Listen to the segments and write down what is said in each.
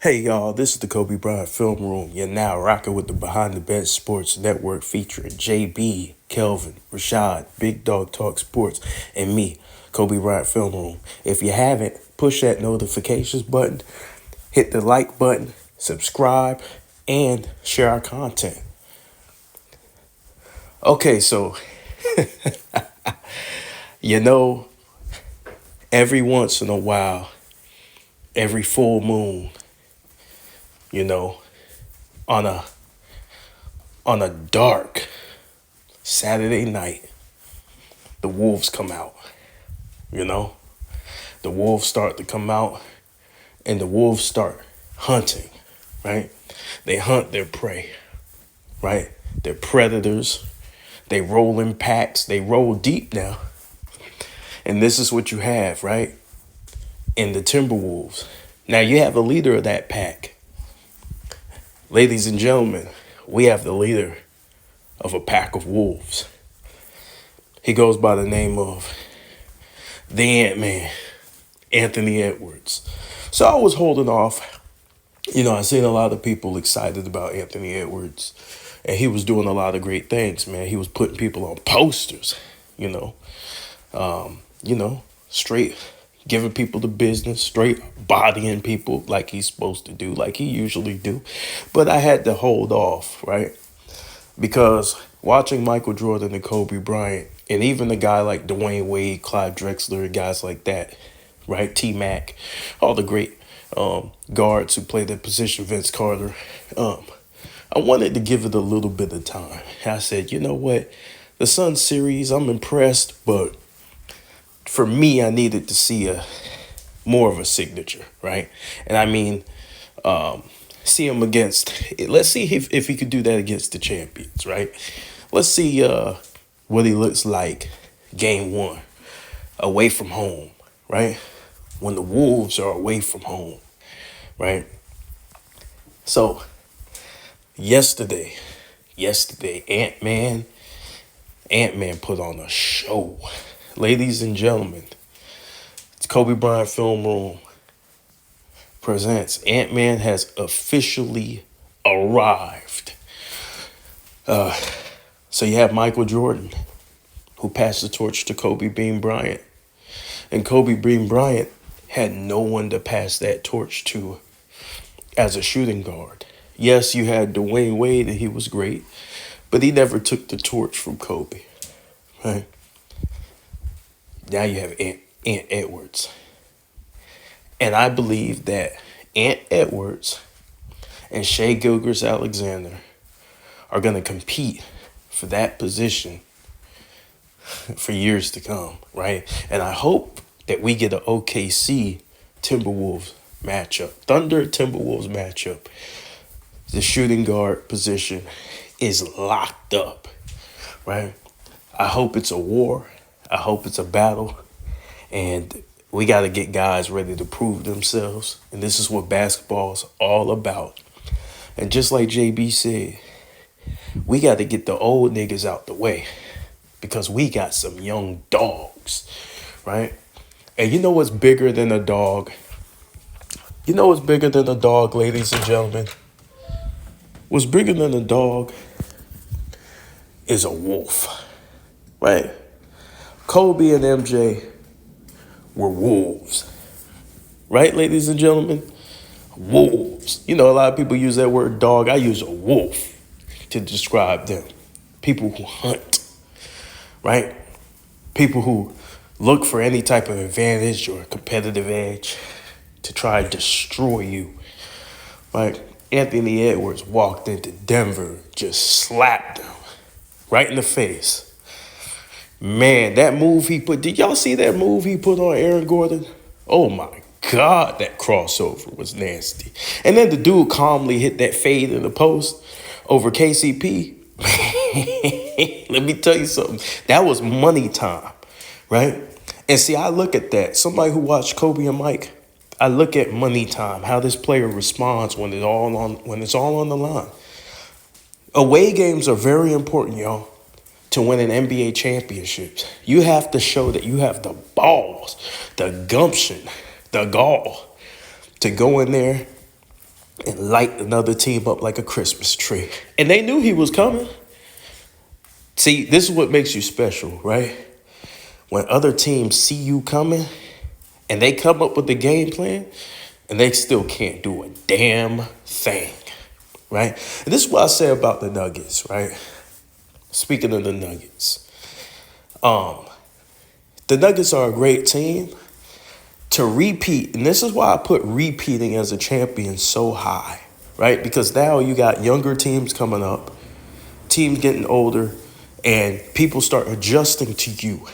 Hey y'all, this is the Kobe Bryant Film Room. You're now rocking with the Behind the Bench Sports Network featuring JB, Kelvin, Rashad, Big Dog Talk Sports, and me, Kobe Bryant Film Room. If you haven't, push that notifications button, hit the like button, subscribe, and share our content. Okay, so you know, every once in a while, every full moon, you know, on a dark Saturday night, the wolves come out, you know? The wolves start to come out and the wolves start hunting, right? They hunt their prey, right? They're predators. They roll in packs. They roll deep now. And this is what you have, right? In the Timberwolves. Now you have a leader of that pack. Ladies and gentlemen, we have the leader of a pack of wolves. He goes by the name of the Ant-Man, Anthony Edwards. So I was holding off. I seen a lot of people excited about Anthony Edwards, and he was doing a lot of great things, man. He was putting people on posters, straight giving people the business, straight bodying people like he's supposed to do, like he usually do. But I had to hold off, right? Because watching Michael Jordan and Kobe Bryant, and even a guy like Dwayne Wade, Clyde Drexler, guys like that, right? T-Mac, all the great guards who played that position, Vince Carter. I wanted to give it a little bit of time. I said, you know what? The Sun series, I'm impressed, but for me, I needed to see more of a signature, right? And I mean, see him let's see if he could do that against the champions, right? Let's see what he looks like game one, away from home, right? When the Wolves are away from home, right? So yesterday, Ant-Man put on a show. Ladies and gentlemen, it's Kobe Bryant Film Room presents Ant-Man has officially arrived. So you have Michael Jordan, who passed the torch to Kobe Bean Bryant. And Kobe Bean Bryant had no one to pass that torch to as a shooting guard. Yes, you had Dwayne Wade, and he was great, but he never took the torch from Kobe, right? Now you have Ant Edwards. And I believe that Ant Edwards and Shai Gilgeous-Alexander are going to compete for that position for years to come, right? And I hope that we get an OKC Timberwolves matchup, Thunder Timberwolves matchup. The shooting guard position is locked up, right? I hope it's a war. I hope it's a battle. And we got to get guys ready to prove themselves. And this is what basketball's all about. And just like JB said, we got to get the old niggas out the way because we got some young dogs, right? And you know what's bigger than a dog? You know what's bigger than a dog, ladies and gentlemen? What's bigger than a dog is a wolf, right? Kobe and MJ were wolves, right, ladies and gentlemen? Wolves. A lot of people use that word dog. I use a wolf to describe them. People who hunt, right? People who look for any type of advantage or competitive edge to try and destroy you. Like Anthony Edwards walked into Denver, just slapped him right in the face. Man, that move he put, did y'all see that move he put on Aaron Gordon? Oh my God, that crossover was nasty. And then the dude calmly hit that fade in the post over KCP. Let me tell you something. That was money time, right? And see, I look at that. Somebody who watched Kobe and Mike, I look at money time, how this player responds when it's all on the line. Away games are very important, y'all, to win an NBA championship. You have to show that you have the balls, the gumption, the gall to go in there and light another team up like a Christmas tree. And they knew he was coming. See, this is what makes you special, right? When other teams see you coming and they come up with the game plan and they still can't do a damn thing, right? And this is what I say about the Nuggets, right? Speaking of the Nuggets, the Nuggets are a great team. To repeat, and this is why I put repeating as a champion so high, right? Because now you got younger teams coming up, teams getting older, and people start adjusting to you,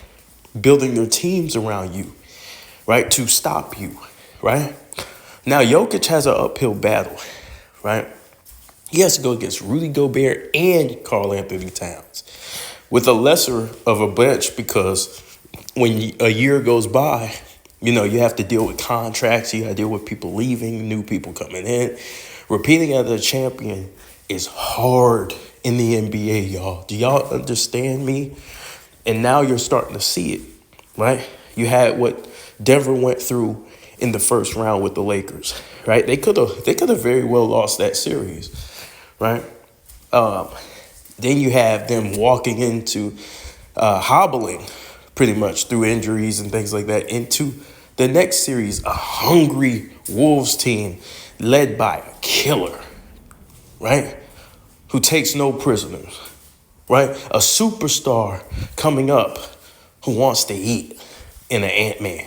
building their teams around you, right? To stop you, right? Now, Jokic has an uphill battle, right? He has to go against Rudy Gobert and Karl Anthony Towns with a lesser of a bench because when a year goes by, you know, you have to deal with contracts. You got to deal with people leaving, new people coming in. Repeating as a champion is hard in the NBA, y'all. Do y'all understand me? And now you're starting to see it, right? You had what Denver went through in the first round with the Lakers, right? They could have very well lost that series, right? Then you have them walking into hobbling pretty much through injuries and things like that into the next series, a hungry Wolves team led by a killer, right? Who takes no prisoners, right? A superstar coming up who wants to eat in an Ant-Man.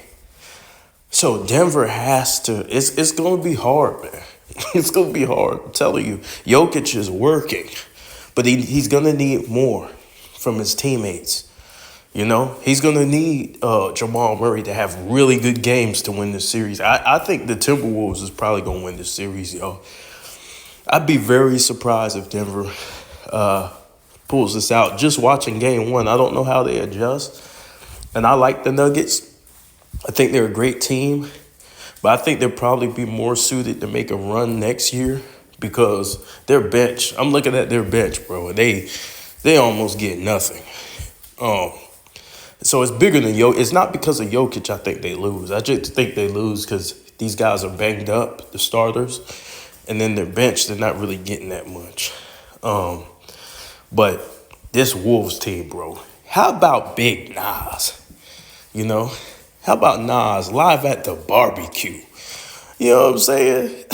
So Denver has to, it's going to be hard, man. It's going to be hard. I'm telling you, Jokic is working, but he's going to need more from his teammates. You know, he's going to need Jamal Murray to have really good games to win this series. I think the Timberwolves is probably going to win this series, y'all. I'd be very surprised if Denver pulls this out. Just watching game one, I don't know how they adjust. And I like the Nuggets. I think they're a great team. But I think they'll probably be more suited to make a run next year because their bench, I'm looking at their bench, bro. They almost get nothing. So it's bigger than Jokic. It's not because of Jokic I think they lose. I just think they lose because these guys are banged up, the starters. And then their bench, they're not really getting that much. But this Wolves team, bro. How about Big Nas? You know? How about Nas live at the barbecue? You know what I'm saying?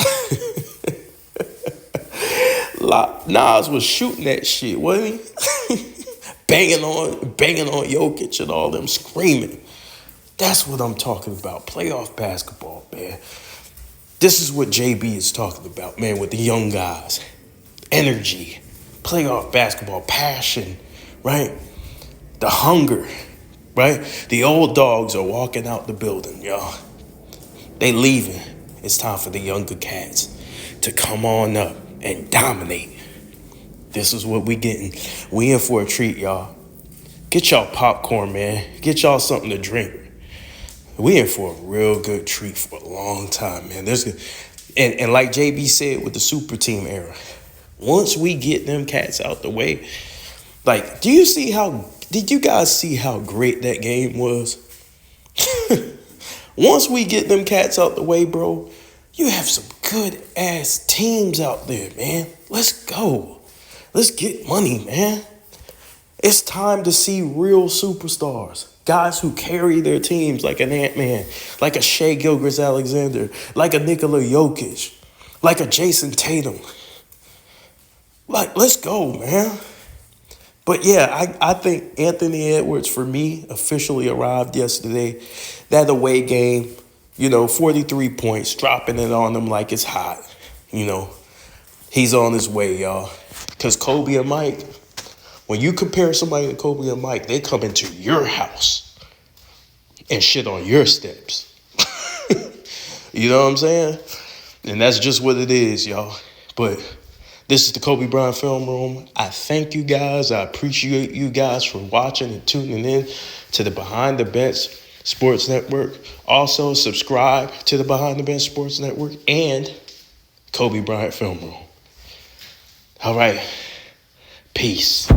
Nas was shooting that shit, wasn't he? banging on Jokic and all them screaming. That's what I'm talking about. Playoff basketball, man. This is what JB is talking about, man, with the young guys. Energy, playoff basketball, passion, right? The hunger, right? The old dogs are walking out the building, y'all. They leaving. It's time for the younger cats to come on up and dominate. This is what we getting. We in for a treat, y'all. Get y'all popcorn, man. Get y'all something to drink. We in for a real good treat for a long time, man. And like JB said with the super team era, once we get them cats out the way, like, did you guys see how great that game was? Once we get them cats out the way, bro, you have some good ass teams out there, man. Let's go. Let's get money, man. It's time to see real superstars. Guys who carry their teams like an Ant-Man, like a Shai Gilgeous-Alexander, like a Nikola Jokic, like a Jason Tatum. Like, let's go, man. But yeah, I think Anthony Edwards, for me, officially arrived yesterday. That away game, 43 points, dropping it on them like it's hot. He's on his way, y'all. Because Kobe and Mike, when you compare somebody to Kobe and Mike, they come into your house and shit on your steps. You know what I'm saying? And that's just what it is, y'all. But this is the Kobe Bryant Film Room. I thank you guys. I appreciate you guys for watching and tuning in to the Behind the Bench Sports Network. Also, subscribe to the Behind the Bench Sports Network and Kobe Bryant Film Room. All right. Peace.